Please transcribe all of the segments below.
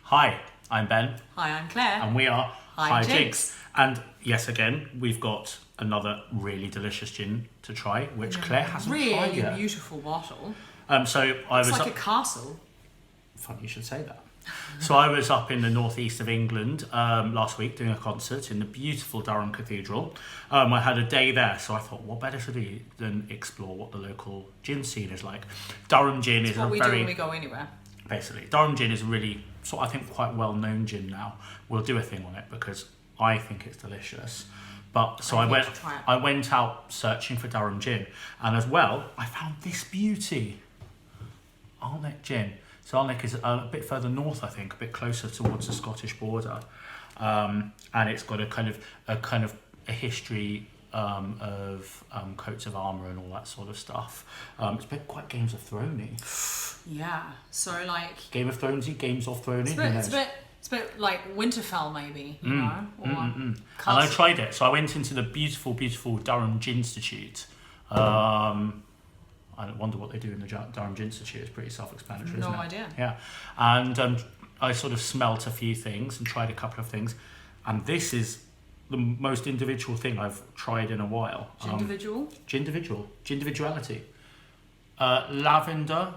Hi, I'm Ben. Hi, I'm Claire. And we are Hi Jigs. And yes, again, we've got another really delicious gin to try, which Claire hasn't tried yet. Really beautiful bottle. So I was It's like a castle. Funny you should say that. So I was up in the northeast of England last week doing a concert in the beautiful Durham Cathedral. I had a day there, so I thought, what better to do than explore what the local gin scene is like. Durham gin is what we do when we go anywhere. Basically, Durham gin is really, I think, quite well-known gin now. We'll do a thing on it because I think it's delicious. But so I went out searching for Durham gin, and as well, I found this beauty, Alnwick Gin. So Alnwick is a bit further north, I think, a bit closer towards the Scottish border, and it's got a kind of a history of coats of armour and all that sort of stuff. It's a bit quite Games of Thrones-y. Yeah, so like Game of Thrones-y, Games of Thrones-y. It's a bit like Winterfell, maybe, you know. Or And I tried it. So I went into the beautiful, beautiful Durham Gin Institute. I wonder what they do in the Durham Gin Institute. It's pretty self-explanatory, isn't it? No idea. Yeah. And I sort of smelt a few things and tried a couple of things. And this is the most individual thing I've tried in a while. Individuality. Lavender,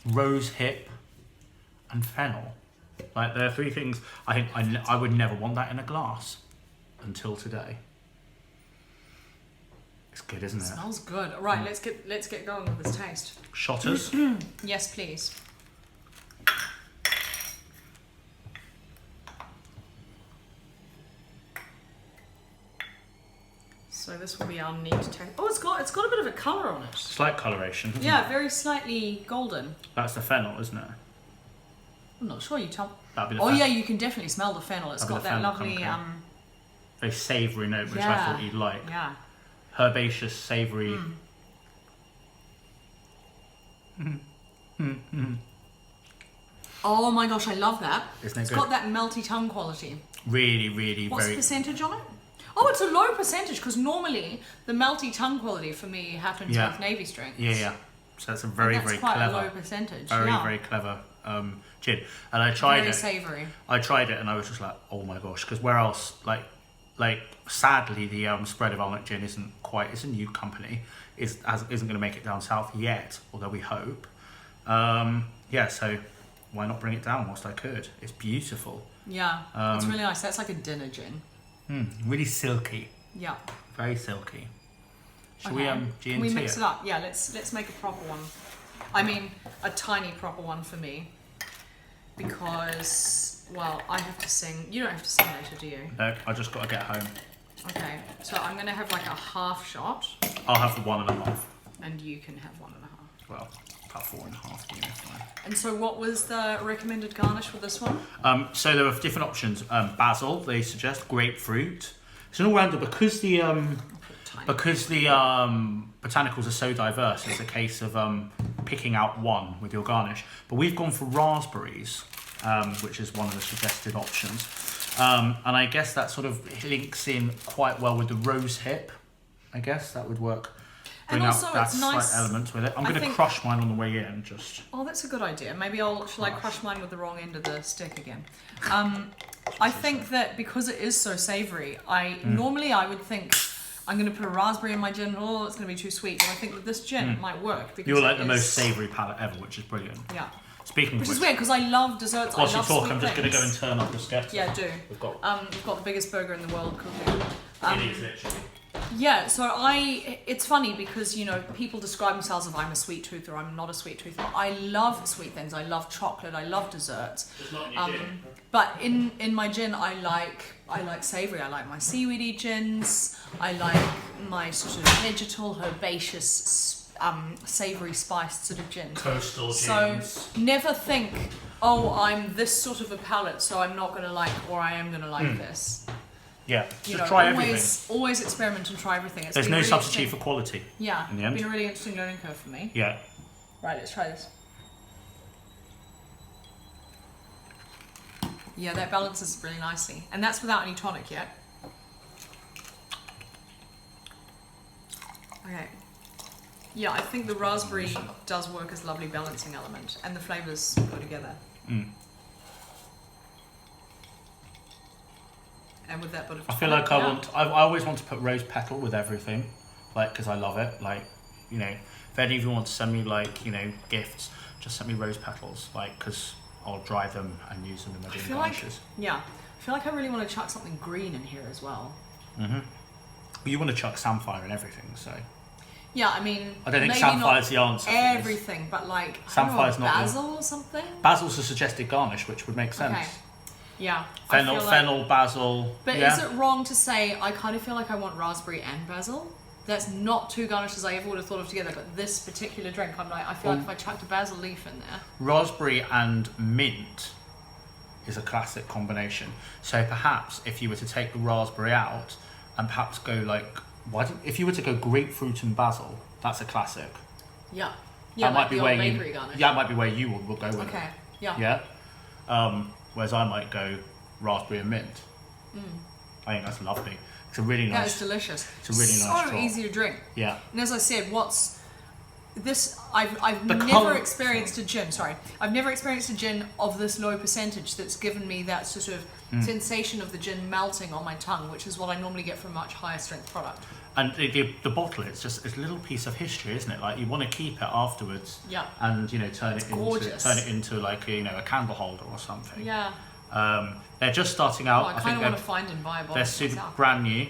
rosehip, and fennel. Like, there are three things I think I would never want that in a glass until today. It's good, isn't it? Smells good. All right, let's get going with this taste. Shotters? Yes, please. So this will be our neat taste. Oh, it's got a bit of a colour on it. Slight coloration. Yeah, very slightly golden. That's the fennel, isn't it? I'm not sure. You tell. That'd be the yeah, you can definitely smell the fennel. It's got that lovely very savoury note, which I thought you'd like. Yeah. Herbaceous, savoury. Oh my gosh, I love that. Isn't it It's good? got that melty tongue quality. Really, really, What's the very. percentage on it? Oh, it's a low percentage because normally the melty tongue quality for me happens with Navy strength. Yeah. So it's a very, very quite clever. a low percentage. Very clever gin. And I tried very it. savoury. I tried it and I was just like, oh my gosh, because where else? Like sadly, the spread of Alnwick Gin isn't quite. It's a new company. Isn't going to make it down south yet, although we hope. So why not bring it down whilst I could? It's beautiful. Yeah, it's really nice. That's like a dinner gin. Really silky. Yeah. Very silky. Shall we G&T Can we mix it up? Yeah, let's make a proper one. I mean, a tiny proper one for me. Because, well, I have to sing. You don't have to sing later, do you? No, I just got to get home. Okay, so I'm going to have like a half shot. I'll have the 1.5. And you can have 1.5. Well, about 4.5. Yeah, fine. And so what was the recommended garnish for this one? So there are different options. Basil, they suggest, grapefruit. It's an all-rounder because the botanicals are so diverse. It's a case of picking out one with your garnish. But we've gone for raspberries, which is one of the suggested options. And I guess that sort of links in quite well with the rosehip. I guess that would work. Bring and also out that it's nice, slight element with it. I'm going to crush mine on the way in, just. Oh, that's a good idea. Maybe shall I crush mine with the wrong end of the stick again? I think that because it is so savoury, normally I would think I'm going to put a raspberry in my gin. Oh, it's going to be too sweet. But I think with this gin it might work because you're like the most savoury palate ever, which is brilliant. Yeah. Speaking which of is weird because I love desserts. Whilst I love you talk, sweet I'm just going to go and things. turn up the sketch. Yeah, do. We've got the biggest burger in the world cooking. it is literally. Yeah, so it's funny because, you know, people describe themselves as I'm a sweet tooth or I'm not a sweet tooth. But I love sweet things. I love chocolate. I love desserts. Just not in your gin. But in my gin, I like savoury. I like my seaweedy gins. I like my sort of vegetal, herbaceous, savoury spiced sort of gins. Coastal gins. So never think, oh, I'm this sort of a palate, so I'm not going to like, or I am going to like this. Yeah, just try everything. Always experiment and try everything. There's no substitute for quality. Yeah, in the end. It's been a really interesting learning curve for me. Yeah. Right, let's try this. Yeah, that balances really nicely. And that's without any tonic yet. Okay. Yeah, I think the raspberry does work as a lovely balancing element, and the flavours go together. with that bit of. I feel like I always want to put rose petal with everything, like because I love it. Like, you know, if any of you want to send me like, you know, gifts, just send me rose petals, like because I'll dry them and use them in my gin garnishes. I feel like I really want to chuck something green in here as well. Mhm. You want to chuck samphire and everything, so. Yeah, I mean, I don't think samphire's the answer. Everything, but like samphire's not basil or something. Basil's a suggested garnish, which would make sense. Okay. Yeah. Fennel, basil. But is it wrong to say I kind of feel like I want raspberry and basil? That's not two garnishes I ever would have thought of together, but this particular drink, I feel like if I chucked a basil leaf in there. Raspberry and mint is a classic combination. So perhaps if you were to take the raspberry out and perhaps go like, if you were to go grapefruit and basil, that's a classic. Yeah. Yeah, that like might be the where old bakery garnish. Yeah, it might be where you will go with it. Okay. Yeah. Yeah. Whereas I might go raspberry and mint. I think that's lovely. It's a really nice. That is delicious. It's a really nice. So easy to drink. Yeah. And as I said, I've never experienced a gin. Sorry, I've never experienced a gin of this low percentage that's given me that sort of sensation of the gin melting on my tongue, which is what I normally get from a much higher strength product. And the bottle, it's just a little piece of history, isn't it? Like you want to keep it afterwards. Yeah. And you know, turn it into like, you know, a candle holder or something. Yeah. They're just starting out. Well, I kind of want to find and buy a bottle. They're super brand new.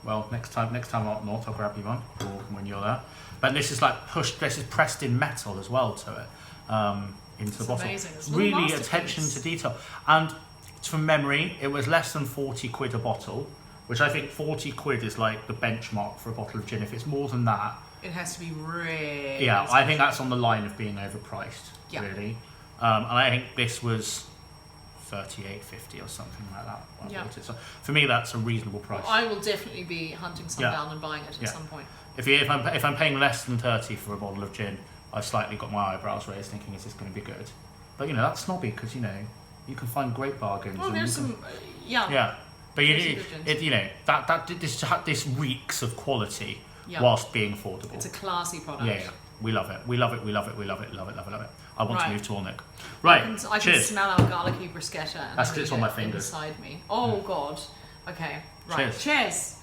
Well, next time I'm up north, I'll grab you one, or when you're there. But this is like this is pressed in metal as well to it, into the bottle. Amazing. It's really attention to detail. And from memory, it was less than 40 quid a bottle, which I think 40 quid is like the benchmark for a bottle of gin. If it's more than that, it has to be really. Yeah, expensive. I think that's on the line of being overpriced. Yeah. Really. And I think this was 38.50 or something like that. Yeah. So for me, that's a reasonable price. Well, I will definitely be hunting some down and buying it at some point. If I'm paying less than 30 for a bottle of gin, I've slightly got my eyebrows raised, thinking, is this going to be good? But you know, that's snobby because you know you can find great bargains. Well, there's some, yeah. But you know this reeks of quality whilst being affordable. It's a classy product. Yeah. We love it. We love it. We love it. We love it. Love it. Love it. Love it. I want to move to Alnwick. Right. I can smell our garlicky bruschetta. And that's because it's on my fingers. Inside me. Oh God. Okay. Right. Cheers. Cheers.